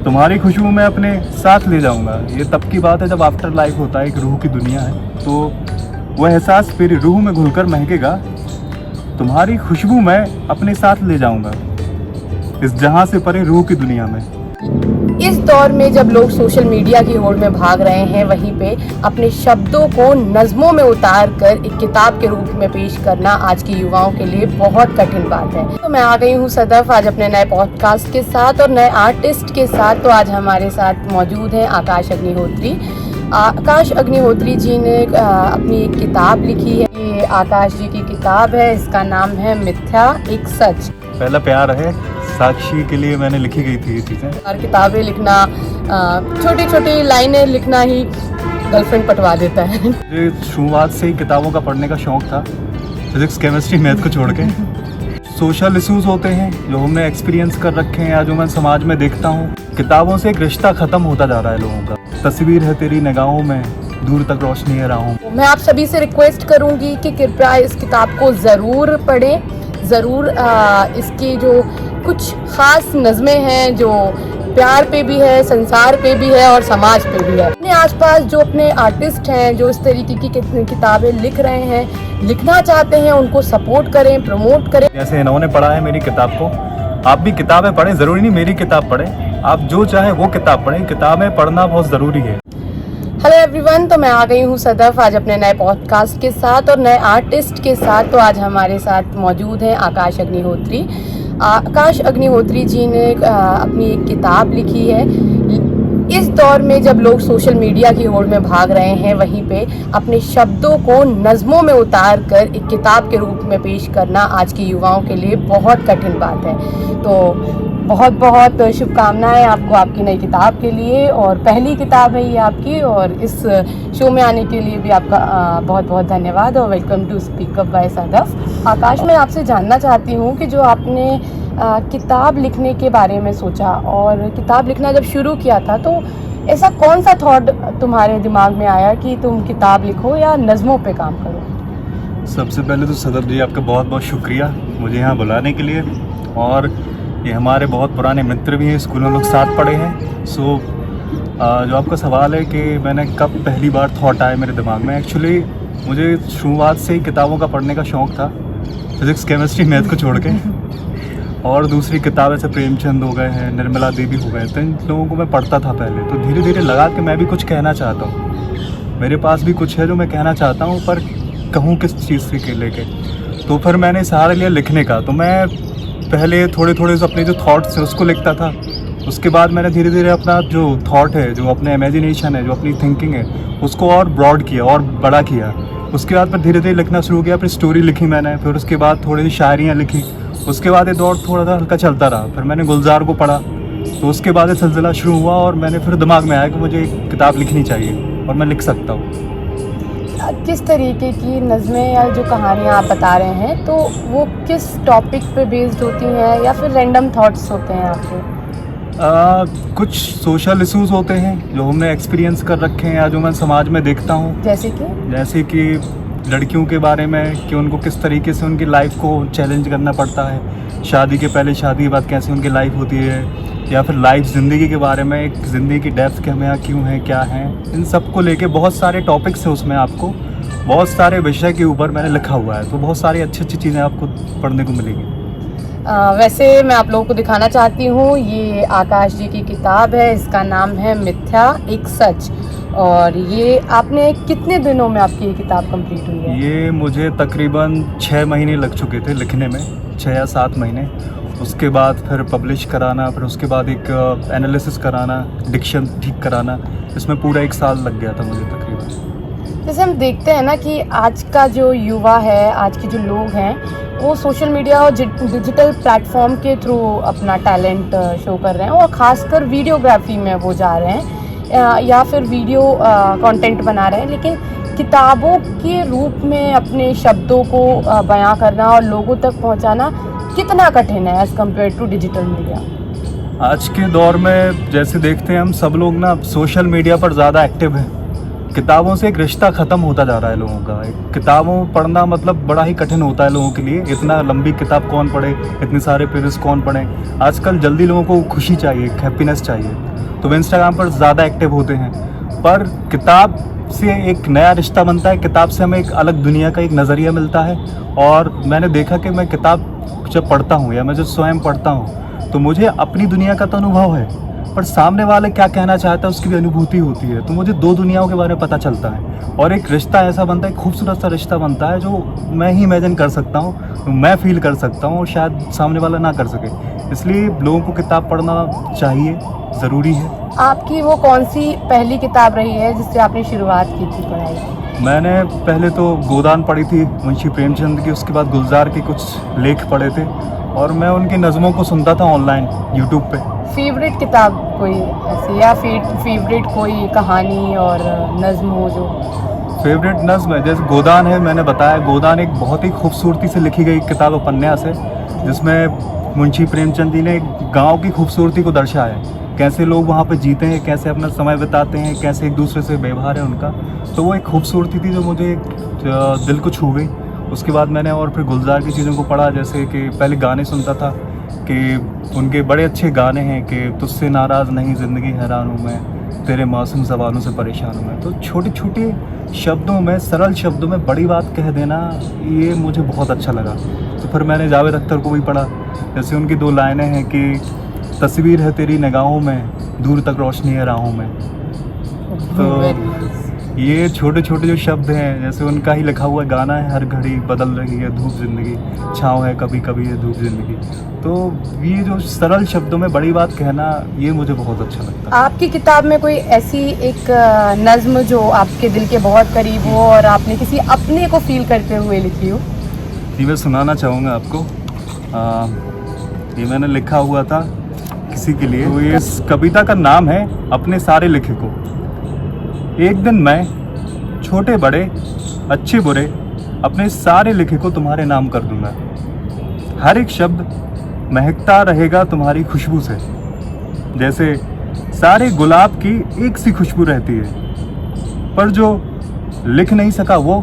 तुम्हारी खुशबू मैं अपने साथ ले जाऊंगा। ये तब की बात है जब आफ्टर लाइफ होता है, एक रूह की दुनिया है, तो वह एहसास मेरी रूह में घुलकर महकेगा। तुम्हारी खुशबू मैं अपने साथ ले जाऊंगा इस जहां से परे रूह की दुनिया में। इस दौर में जब लोग सोशल मीडिया की होड़ में भाग रहे हैं, वहीं पे अपने शब्दों को नज़्मों में उतार कर एक किताब के रूप में पेश करना आज के युवाओं के लिए बहुत कठिन बात है। तो मैं आ गई हूँ सदफ आज अपने नए पॉडकास्ट के साथ और नए आर्टिस्ट के साथ। तो आज हमारे साथ मौजूद हैं आकाश अग्निहोत्री। आकाश अग्निहोत्री जी ने अपनी एक किताब लिखी है। ये आकाश जी की किताब है, इसका नाम है मिथ्या एक सच। पहला प्यार है साक्षी के लिए मैंने लिखी गई थी ये चीज़ें। और किताबें लिखना, छोटी छोटी लाइनें लिखना ही गर्लफ्रेंड पटवा देता है। मुझे शुरुआत से ही किताबों का पढ़ने का शौक था, फिजिक्स केमिस्ट्री मैथ को छोड़ के। सोशल इश्यूज होते हैं जो हमने एक्सपीरियंस कर रखे हैं या जो मैं समाज में देखता हूँ, किताबों से एक रिश्ता ख़त्म होता जा रहा है लोगों का। तस्वीर है तेरी निगाहों में, दूर तक रोशनी है राहों। मैं आप सभी से रिक्वेस्ट करूंगी कि कृपया इस किताब को ज़रूर पढ़ें, ज़रूर। इसकी जो कुछ ख़ास नज़में हैं जो प्यार पे भी है, संसार पे भी है और समाज पे भी है। अपने आसपास जो अपने आर्टिस्ट हैं जो इस तरीके की किताबें लिख रहे हैं, लिखना चाहते हैं, उनको सपोर्ट करें, प्रमोट करें। जैसे इन्होंने पढ़ा है मेरी किताब को, आप भी किताबें पढ़ें। ज़रूरी नहीं मेरी किताब पढ़ें, आप जो चाहे वो किताब पढ़ें। किताबें पढ़ना बहुत ज़रूरी है। हेलो एवरीवन, तो मैं आ गई हूँ सदफ आज अपने नए पॉडकास्ट के साथ और नए आर्टिस्ट के साथ। तो आज हमारे साथ मौजूद हैं आकाश अग्निहोत्री। आकाश अग्निहोत्री जी ने अपनी एक किताब लिखी है। इस दौर में जब लोग सोशल मीडिया की होड़ में भाग रहे हैं, वहीं पे अपने शब्दों को नज़्मों में उतार कर एक किताब के रूप में पेश करना आज के युवाओं के लिए बहुत कठिन बात है। तो बहुत बहुत शुभकामनाएं आपको आपकी नई किताब के लिए, और पहली किताब है ये आपकी, और इस शो में आने के लिए भी आपका बहुत बहुत धन्यवाद और welcome to speak up by Sadaf. Akash, मैं आपसे जानना चाहती हूँ कि जो आपने किताब लिखने के बारे में सोचा और किताब लिखना जब शुरू किया था, तो ऐसा कौन सा थॉट तुम्हारे दिमाग में आया कि तुम किताब लिखो या नज़्मों पे काम करो? सबसे पहले तो सदफ जी आपका बहुत बहुत शुक्रिया मुझे यहाँ बुलाने के लिए। और ये हमारे बहुत पुराने मित्र भी हैं, स्कूल में लोग साथ पढ़े हैं। सो जो आपका सवाल है कि मैंने कब पहली बार थॉट आया मेरे दिमाग में, एक्चुअली मुझे शुरुआत से ही किताबों का पढ़ने का शौक था, फिजिक्स केमिस्ट्री मैथ को छोड़ के। और दूसरी किताब ऐसे प्रेमचंद हो गए हैं, निर्मला देवी हो गए, तो इन लोगों को मैं पढ़ता था पहले। तो धीरे धीरे लगा कि मैं भी कुछ कहना चाहता हूँ, मेरे पास भी कुछ है जो मैं कहना चाहता हूँ, पर कहूँ किस चीज़ से लेके। तो फिर मैंने सहारा लिया लिखने का। तो मैं पहले थोड़े थोड़े अपने जो थॉट्स हैं उसको लिखता था। उसके बाद मैंने धीरे धीरे अपना जो थॉट है, जो अपने इमेजिनेशन है, जो अपनी थिंकिंग है, उसको और ब्रॉड किया और बड़ा किया। उसके बाद फिर धीरे धीरे लिखना शुरू किया, फिर स्टोरी लिखी मैंने, फिर उसके बाद थोड़ी सी शायरियाँ लिखी। उसके बाद ये दौर थोड़ा सा हल्का चलता रहा। फिर मैंने गुलजार को पढ़ा, तो उसके बाद ये सिलसिला शुरू हुआ और मैंने फिर दिमाग में आया कि मुझे एक किताब लिखनी चाहिए और मैं लिख सकता हूँ। किस तरीके की नज़में या जो कहानियाँ आप बता रहे हैं, तो वो किस टॉपिक पे बेस्ड होती हैं या फिर रैंडम थॉट्स होते हैं आपके? कुछ सोशल इश्यूज होते हैं जो हमने एक्सपीरियंस कर रखे हैं या जो मैं समाज में देखता हूँ। जैसे कि लड़कियों के बारे में कि उनको किस तरीके से उनकी लाइफ को चैलेंज करना पड़ता है, शादी के पहले, शादी के बाद कैसे उनकी लाइफ होती है, या फिर लाइफ ज़िंदगी के बारे में, एक ज़िंदगी की डेप्थ के हमें यहाँ क्यों है, क्या है, इन सब को लेके बहुत सारे टॉपिक्स हैं उसमें। आपको बहुत सारे विषय के ऊपर मैंने लिखा हुआ है, तो बहुत सारी अच्छी अच्छी चीज़ें आपको पढ़ने को मिलेंगी। वैसे मैं आप लोगों को दिखाना चाहती हूँ, ये आकाश जी की किताब है, इसका नाम है मिथ्या एक सच। और ये आपने कितने दिनों में आपकी ये किताब कंप्लीट हुई है? ये मुझे तकरीबन 6 महीने लग चुके थे लिखने में, 6 या 7 महीने। उसके बाद फिर पब्लिश कराना, फिर उसके बाद एक एनालिसिस कराना, डिक्शन ठीक कराना, इसमें पूरा 1 साल लग गया था मुझे तकरीबन। जैसे हम देखते हैं ना कि आज का जो युवा है, आज के जो लोग हैं, वो सोशल मीडिया और डिजिटल प्लेटफॉर्म के थ्रू अपना टैलेंट शो कर रहे हैं, और ख़ासकर वीडियोग्राफी में वो जा रहे हैं या फिर वीडियो कंटेंट बना रहे हैं। लेकिन किताबों के रूप में अपने शब्दों को बयां करना और लोगों तक पहुंचाना कितना कठिन है as compare to digital media? आज के दौर में जैसे देखते हैं हम सब लोग ना, सोशल मीडिया पर ज़्यादा एक्टिव हैं। किताबों से एक रिश्ता ख़त्म होता जा रहा है लोगों का। किताबों पढ़ना मतलब बड़ा ही कठिन होता है लोगों के लिए। इतना लंबी किताब कौन पढ़े, इतने सारे पेजेस कौन पढ़े। आजकल जल्दी लोगों को खुशी चाहिए, हैप्पीनेस चाहिए। तो वो इंस्टाग्राम पर ज़्यादा एक्टिव होते हैं। पर किताब से एक नया रिश्ता बनता है, किताब से हमें एक अलग दुनिया का एक नज़रिया मिलता है। और मैंने देखा कि मैं किताब जब पढ़ता हूँ या मैं जब स्वयं पढ़ता हूँ तो मुझे अपनी दुनिया का तो अनुभव है, पर सामने वाले क्या कहना चाहता है उसकी भी अनुभूति होती है। तो मुझे दो दुनियाओं के बारे में पता चलता है और एक रिश्ता ऐसा बनता है, खूबसूरत सा रिश्ता बनता है जो मैं ही इमेजिन कर सकता हूँ, तो मैं फील कर सकता हूँ और शायद सामने वाला ना कर सके। इसलिए लोगों को किताब पढ़ना चाहिए, ज़रूरी है। आपकी वो कौन सी पहली किताब रही है जिससे आपने शुरुआत की थी पढ़ाई? मैंने पहले तो गोदान पढ़ी थी मुंशी प्रेमचंद की, उसके बाद गुलजार के कुछ लेख पढ़े थे और मैं उनकी नज़मों को सुनता था ऑनलाइन यूट्यूब पे। फेवरेट किताब कोई ऐसी या फेवरेट कोई कहानी और नज़्म हो जो? फेवरेट नज़्म है जैसे गोदान है, मैंने बताया गोदान एक बहुत ही खूबसूरती से लिखी गई किताब उपन्यास है, जिसमें मुंशी प्रेमचंद जी ने एक गाँव की खूबसूरती को दर्शाया है, कैसे लोग वहाँ पे जीते हैं, कैसे अपना समय बिताते हैं, कैसे एक दूसरे से व्यवहार है उनका। तो वो एक खूबसूरती थी जो मुझे दिल को छू गई। उसके बाद मैंने और फिर गुलजार की चीज़ों को पढ़ा, जैसे कि पहले गाने सुनता था कि उनके बड़े अच्छे गाने हैं कि तुझसे नाराज़ नहीं ज़िंदगी हैरान हूँ मैं, तेरे मासूम सवालों से परेशान हूँ मैं। तो छोटे छोटे शब्दों में, सरल शब्दों में बड़ी बात कह देना, ये मुझे बहुत अच्छा लगा। तो फिर मैंने जावेद अख्तर को भी पढ़ा, जैसे उनकी दो लाइनें हैं कि तस्वीर है तेरी निगाहों में, दूर तक रोशनी है राहों में। तो ये छोटे छोटे जो शब्द हैं, जैसे उनका ही लिखा हुआ गाना है, हर घड़ी बदल रही है धूप ज़िंदगी, छाँव है कभी कभी ये धूप ज़िंदगी। तो ये जो सरल शब्दों में बड़ी बात कहना, ये मुझे बहुत अच्छा लगता है। आपकी किताब में कोई ऐसी एक नज़्म जो आपके दिल के बहुत करीब हो और आपने किसी अपने को फील करते हुए लिखी हो? ये मैं सुनाना चाहूँगा आपको। ये मैंने लिखा हुआ था किसी के लिए। तो इस कविता का नाम है अपने सारे लिखे को। एक दिन मैं छोटे बड़े अच्छे बुरे अपने सारे लिखे को तुम्हारे नाम कर दूंगा। हर एक शब्द महकता रहेगा तुम्हारी खुशबू से, जैसे सारे गुलाब की एक सी खुशबू रहती है। पर जो लिख नहीं सका वो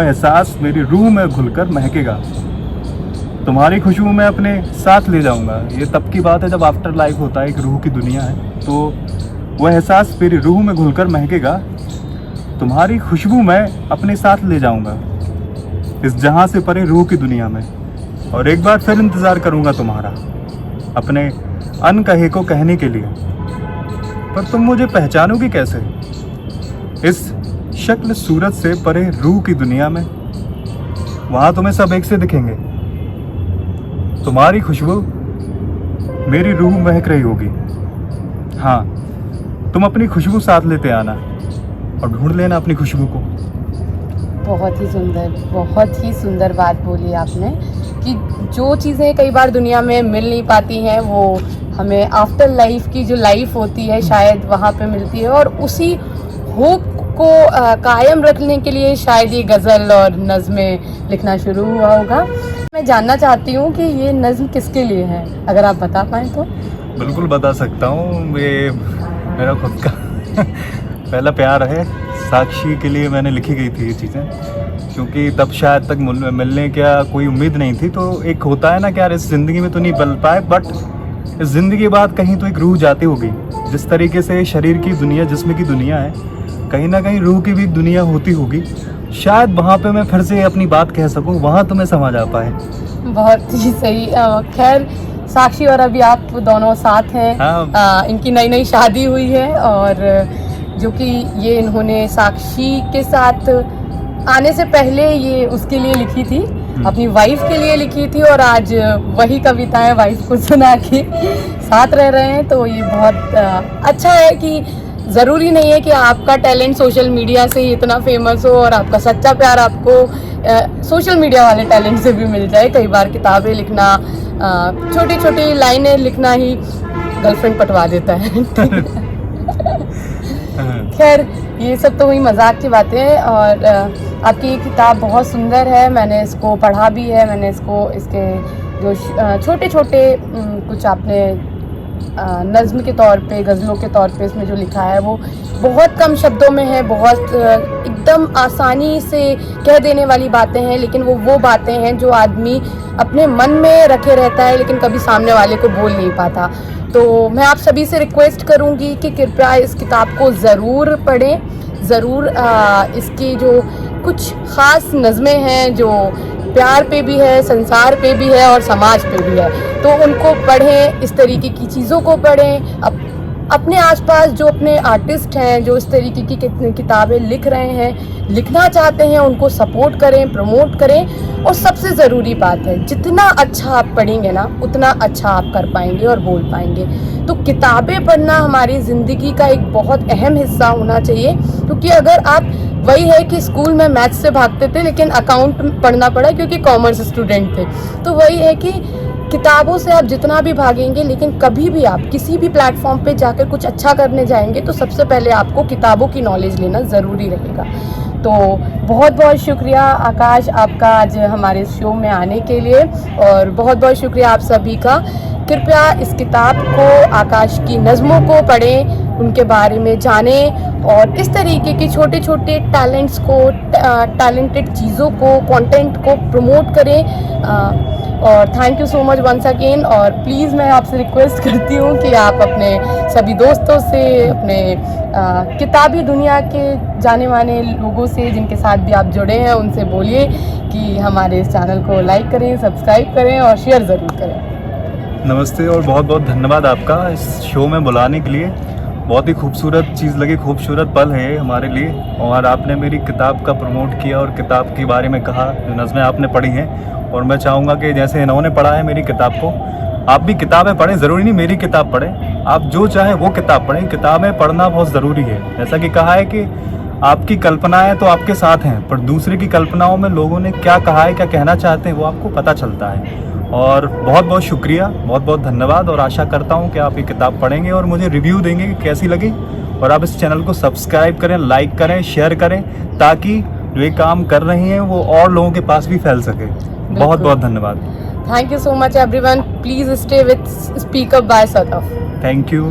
एहसास मेरी रूह में घुलकर महकेगा। तुम्हारी खुशबू मैं अपने साथ ले जाऊंगा। ये तब की बात है जब आफ्टर लाइफ होता है, एक रूह की दुनिया है। तो वह एहसास मेरी रूह में घुलकर महकेगा। तुम्हारी खुशबू मैं अपने साथ ले जाऊंगा इस जहां से परे रूह की दुनिया में, और एक बार फिर इंतज़ार करूंगा तुम्हारा अपने अनकहे को कहने के लिए। पर तुम मुझे पहचानोगी कैसे इस शक्ल सूरत से परे रूह की दुनिया में? वहां तुम्हें सब एक से दिखेंगे। तुम्हारी खुशबू मेरी रूह महक रही होगी। हाँ, तुम अपनी खुशबू साथ लेते आना और ढूंढ लेना अपनी खुशबू को। बहुत ही सुंदर बात बोली आपने कि जो चीज़ें कई बार दुनिया में मिल नहीं पाती हैं, वो हमें आफ्टर लाइफ की जो लाइफ होती है शायद वहाँ पे मिलती है, और उसी होप को कायम रखने के लिए शायद ये गज़ल और नज़में लिखना शुरू हुआ होगा। मैं जानना चाहती हूँ कि ये नज़्म किसके लिए है, अगर आप बता पाएँ तो। बिल्कुल बता सकता हूँ। ये मेरा खुद का पहला प्यार है। साक्षी के लिए मैंने लिखी गई थी ये चीज़ें, क्योंकि तब शायद तक मिलने क्या कोई उम्मीद नहीं थी। तो एक होता है ना कि यार इस ज़िंदगी में तो नहीं बल पाए, बट इस ज़िंदगी के बाद कहीं तो एक रूह जाती होगी। जिस तरीके से शरीर की दुनिया, जिस्म की दुनिया है, कहीं ना कहीं रूह की भी दुनिया होती होगी। शायद वहाँ पे मैं फिर से अपनी बात कह सकूँ, वहाँ तुम्हें समझ आ पाए। बहुत ही सही। खैर, साक्षी और अभी आप दोनों साथ हैं। हाँ। इनकी नई नई शादी हुई है, और जो कि ये इन्होंने साक्षी के साथ आने से पहले ये उसके लिए लिखी थी, अपनी वाइफ के लिए लिखी थी, और आज वही कविताएं वाइफ को सुना के साथ रह रहे हैं। तो ये बहुत अच्छा है कि ज़रूरी नहीं है कि आपका टैलेंट सोशल मीडिया से ही इतना फेमस हो और आपका सच्चा प्यार आपको सोशल मीडिया वाले टैलेंट से भी मिल जाए। कई बार किताबें लिखना, छोटी छोटी लाइनें लिखना ही गर्लफ्रेंड पटवा देता है। खैर, ये सब तो हुई मजाक की बातें, और आपकी ये किताब बहुत सुंदर है। मैंने इसको पढ़ा भी है। मैंने इसके जो छोटे छोटे कुछ आपने नज़्म के तौर पे, गज़लों के तौर पे इसमें जो लिखा है वो बहुत कम शब्दों में है, बहुत एकदम आसानी से कह देने वाली बातें हैं, लेकिन वो बातें हैं जो आदमी अपने मन में रखे रहता है लेकिन कभी सामने वाले को बोल नहीं पाता। तो मैं आप सभी से रिक्वेस्ट करूंगी कि कृपया इस किताब को ज़रूर पढ़ें, ज़रूर इसकी जो कुछ ख़ास नज़में हैं जो प्यार पे भी है, संसार पे भी है और समाज पे भी है, तो उनको पढ़ें, इस तरीके की चीज़ों को पढ़ें। अपने आसपास जो अपने आर्टिस्ट हैं जो इस तरीके की किताबें लिख रहे हैं, लिखना चाहते हैं, उनको सपोर्ट करें, प्रमोट करें। और सबसे ज़रूरी बात है, जितना अच्छा आप पढ़ेंगे ना उतना अच्छा आप कर पाएंगे और बोल पाएंगे। तो किताबें पढ़ना हमारी ज़िंदगी का एक बहुत अहम हिस्सा होना चाहिए, क्योंकि अगर आप वही है कि स्कूल में मैथ्स से भागते थे लेकिन अकाउंट पढ़ना पड़ा क्योंकि कॉमर्स स्टूडेंट थे, तो वही है कि किताबों से आप जितना भी भागेंगे लेकिन कभी भी आप किसी भी प्लेटफॉर्म पे जाकर कुछ अच्छा करने जाएंगे तो सबसे पहले आपको किताबों की नॉलेज लेना ज़रूरी रहेगा। तो बहुत बहुत शुक्रिया आकाश आपका आज हमारे शो में आने के लिए, और बहुत बहुत शुक्रिया आप सभी का। कृपया इस किताब को, आकाश की नज़मों को पढ़ें, उनके बारे में जानें और इस तरीके की छोटे छोटे टैलेंट्स को, टैलेंटेड चीज़ों को, कंटेंट को प्रमोट करें। और thank you so much once again. और प्लीज़ मैं आपसे रिक्वेस्ट करती हूँ कि आप अपने सभी दोस्तों से, अपने किताबी दुनिया के जाने माने लोगों से जिनके साथ भी आप जुड़े हैं उनसे बोलिए कि हमारे इस चैनल को लाइक करें, सब्सक्राइब करें और शेयर ज़रूर करें। नमस्ते और बहुत बहुत धन्यवाद आपका इस शो में बुलाने के लिए। बहुत ही खूबसूरत चीज़ लगी, खूबसूरत पल है ये हमारे लिए। और आपने मेरी किताब का प्रमोट किया और किताब के बारे में कहा, जो नज़में आपने पढ़ी हैं, और मैं चाहूँगा कि जैसे इन्होंने पढ़ा है मेरी किताब को, आप भी किताबें पढ़ें। ज़रूरी नहीं मेरी किताब पढ़ें, आप जो चाहें वो किताब पढ़ें। किताबें पढ़ना बहुत ज़रूरी है। जैसा कि कहा है कि आपकी कल्पनाएं तो आपके साथ हैं, पर दूसरे की कल्पनाओं में लोगों ने क्या कहा है, क्या कहना चाहते हैं, वो आपको पता चलता है। और बहुत बहुत शुक्रिया, बहुत बहुत धन्यवाद। और आशा करता हूँ कि आप ये किताब पढ़ेंगे और मुझे रिव्यू देंगे कि कैसी लगी। और आप इस चैनल को सब्सक्राइब करें, लाइक करें, शेयर करें, ताकि जो ये काम कर रही हैं वो और लोगों के पास भी फैल सके। बहुत बहुत धन्यवाद। Thank you so much everyone. Please stay with speak up by Sadaf. Thank you.